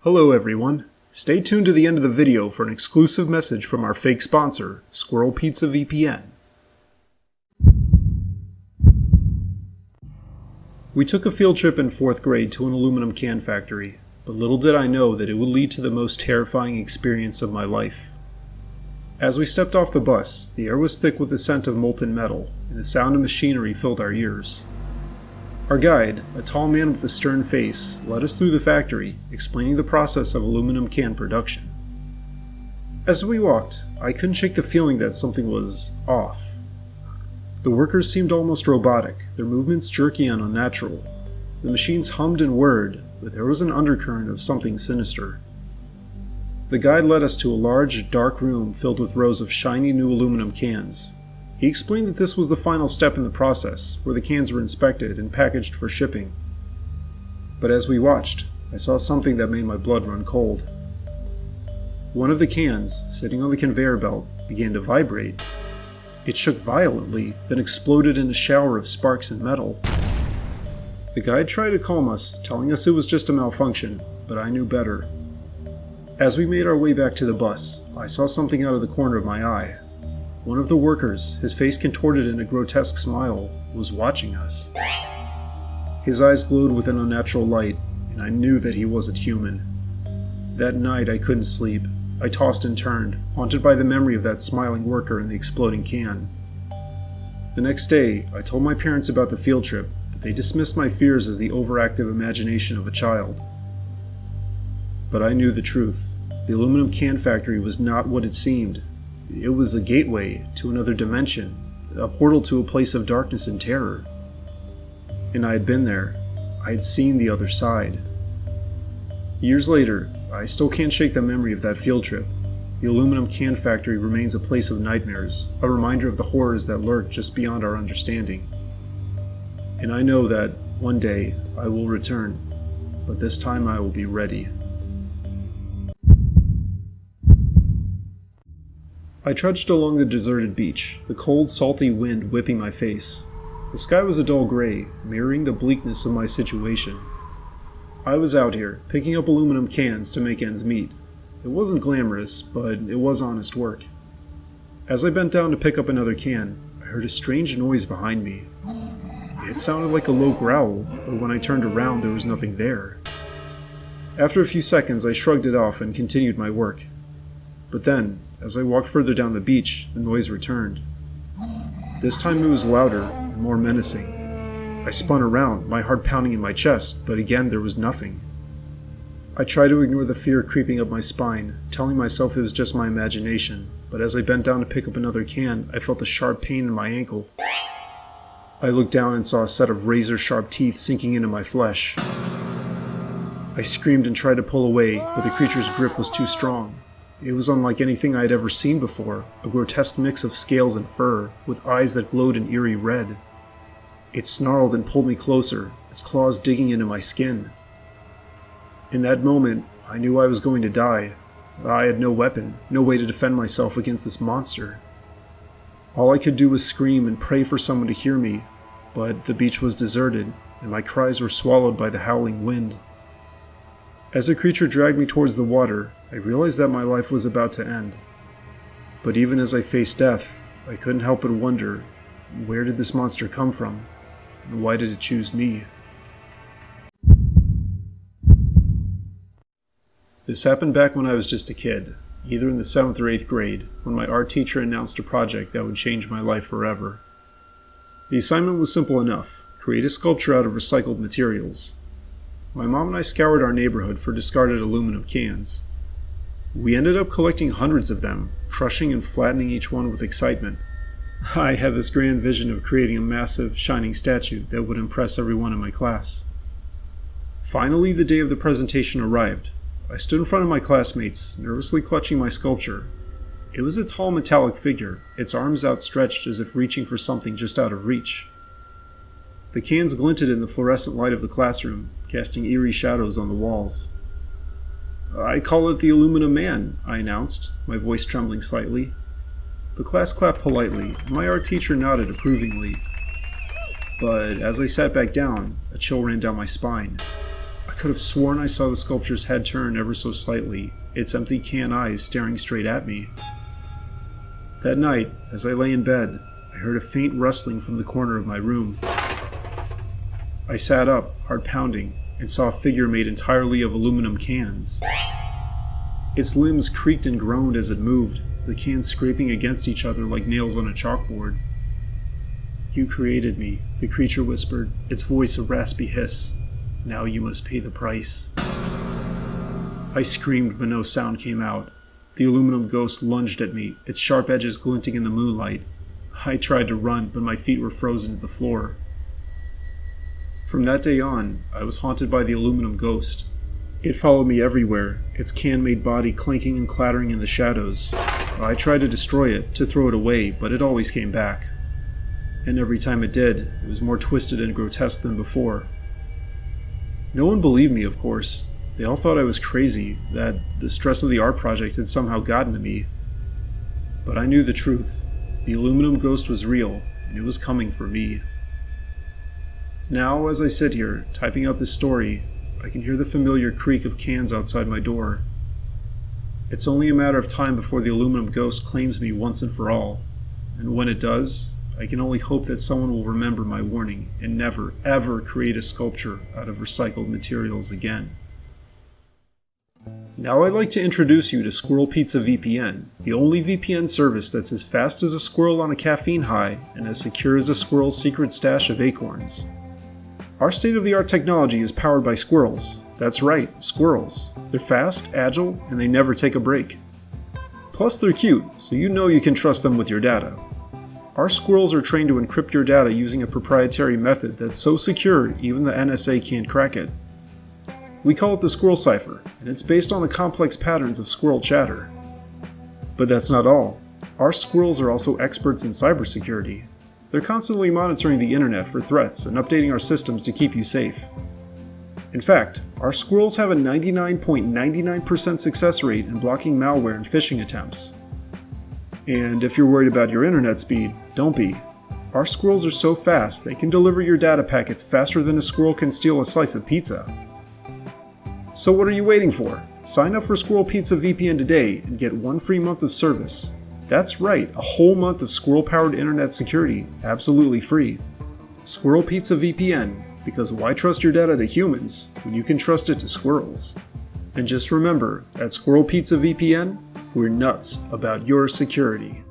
Hello everyone. Stay tuned to the end of the video for an exclusive message from our fake sponsor, SquirrelPizza VPN. We took a field trip in 4th grade to an aluminum can factory, but little did I know that it would lead to the most terrifying experience of my life. As we stepped off the bus, the air was thick with the scent of molten metal, and the sound of machinery filled our ears. Our guide, a tall man with a stern face, led us through the factory, explaining the process of aluminum can production. As we walked, I couldn't shake the feeling that something was off. The workers seemed almost robotic, their movements jerky and unnatural. The machines hummed and whirred, but there was an undercurrent of something sinister. The guide led us to a large, dark room filled with rows of shiny new aluminum cans. He explained that this was the final step in the process, where the cans were inspected and packaged for shipping. But as we watched, I saw something that made my blood run cold. One of the cans, sitting on the conveyor belt, began to vibrate. It shook violently, then exploded in a shower of sparks and metal. The guide tried to calm us, telling us it was just a malfunction, but I knew better. As we made our way back to the bus, I saw something out of the corner of my eye. One of the workers, his face contorted in a grotesque smile, was watching us. His eyes glowed with an unnatural light, and I knew that he wasn't human. That night I couldn't sleep. I tossed and turned, haunted by the memory of that smiling worker and the exploding can. The next day, I told my parents about the field trip, but they dismissed my fears as the overactive imagination of a child. But I knew the truth. The aluminum can factory was not what it seemed. It was a gateway to another dimension, a portal to a place of darkness and terror. And I had been there. I had seen the other side. Years later, I still can't shake the memory of that field trip. The aluminum can factory remains a place of nightmares, a reminder of the horrors that lurk just beyond our understanding. And I know that one day I will return, but this time I will be ready. I trudged along the deserted beach, the cold, salty wind whipping my face. The sky was a dull gray, mirroring the bleakness of my situation. I was out here, picking up aluminum cans to make ends meet. It wasn't glamorous, but it was honest work. As I bent down to pick up another can, I heard a strange noise behind me. It sounded like a low growl, but when I turned around, there was nothing there. After a few seconds, I shrugged it off and continued my work. But then, as I walked further down the beach, the noise returned. This time it was louder and more menacing. I spun around, my heart pounding in my chest, but again there was nothing. I tried to ignore the fear creeping up my spine, telling myself it was just my imagination, but as I bent down to pick up another can, I felt a sharp pain in my ankle. I looked down and saw a set of razor-sharp teeth sinking into my flesh. I screamed and tried to pull away, but the creature's grip was too strong. It was unlike anything I had ever seen before, a grotesque mix of scales and fur, with eyes that glowed an eerie red. It snarled and pulled me closer, its claws digging into my skin. In that moment, I knew I was going to die. I had no weapon, no way to defend myself against this monster. All I could do was scream and pray for someone to hear me, but the beach was deserted, and my cries were swallowed by the howling wind. As the creature dragged me towards the water, I realized that my life was about to end. But even as I faced death, I couldn't help but wonder, where did this monster come from? And why did it choose me? This happened back when I was just a kid, either in the 7th or 8th grade, when my art teacher announced a project that would change my life forever. The assignment was simple enough: create a sculpture out of recycled materials. My mom and I scoured our neighborhood for discarded aluminum cans. We ended up collecting hundreds of them, crushing and flattening each one with excitement. I had this grand vision of creating a massive, shining statue that would impress everyone in my class. Finally, the day of the presentation arrived. I stood in front of my classmates, nervously clutching my sculpture. It was a tall metallic figure, its arms outstretched as if reaching for something just out of reach. The cans glinted in the fluorescent light of the classroom, casting eerie shadows on the walls. "I call it the Aluminum Man," I announced, my voice trembling slightly. The class clapped politely, and my art teacher nodded approvingly. But as I sat back down, a chill ran down my spine. I could have sworn I saw the sculpture's head turn ever so slightly, its empty can eyes staring straight at me. That night, as I lay in bed, I heard a faint rustling from the corner of my room. I sat up, heart pounding, and saw a figure made entirely of aluminum cans. Its limbs creaked and groaned as it moved, the cans scraping against each other like nails on a chalkboard. "You created me," the creature whispered, its voice a raspy hiss. "Now you must pay the price." I screamed, but no sound came out. The aluminum ghost lunged at me, its sharp edges glinting in the moonlight. I tried to run, but my feet were frozen to the floor. From that day on, I was haunted by the aluminum ghost. It followed me everywhere, its can-made body clanking and clattering in the shadows. I tried to destroy it, to throw it away, but it always came back. And every time it did, it was more twisted and grotesque than before. No one believed me, of course. They all thought I was crazy, that the stress of the art project had somehow gotten to me. But I knew the truth. The aluminum ghost was real, and it was coming for me. Now, as I sit here, typing out this story, I can hear the familiar creak of cans outside my door. It's only a matter of time before the aluminum ghost claims me once and for all, and when it does, I can only hope that someone will remember my warning and never, ever create a sculpture out of recycled materials again. Now I'd like to introduce you to SquirrelPizza VPN, the only VPN service that's as fast as a squirrel on a caffeine high and as secure as a squirrel's secret stash of acorns. Our state-of-the-art technology is powered by squirrels. That's right, squirrels. They're fast, agile, and they never take a break. Plus they're cute, so you know you can trust them with your data. Our squirrels are trained to encrypt your data using a proprietary method that's so secure even the NSA can't crack it. We call it the Squirrel Cipher, and it's based on the complex patterns of squirrel chatter. But that's not all. Our squirrels are also experts in cybersecurity. They're constantly monitoring the internet for threats and updating our systems to keep you safe. In fact, our squirrels have a 99.99% success rate in blocking malware and phishing attempts. And if you're worried about your internet speed, don't be. Our squirrels are so fast they can deliver your data packets faster than a squirrel can steal a slice of pizza. So what are you waiting for? Sign up for SquirrelPizza VPN today and get 1 free month of service. That's right, a whole month of squirrel-powered internet security, absolutely free. SquirrelPizza VPN, because why trust your data to humans when you can trust it to squirrels? And just remember, at SquirrelPizza VPN, we're nuts about your security.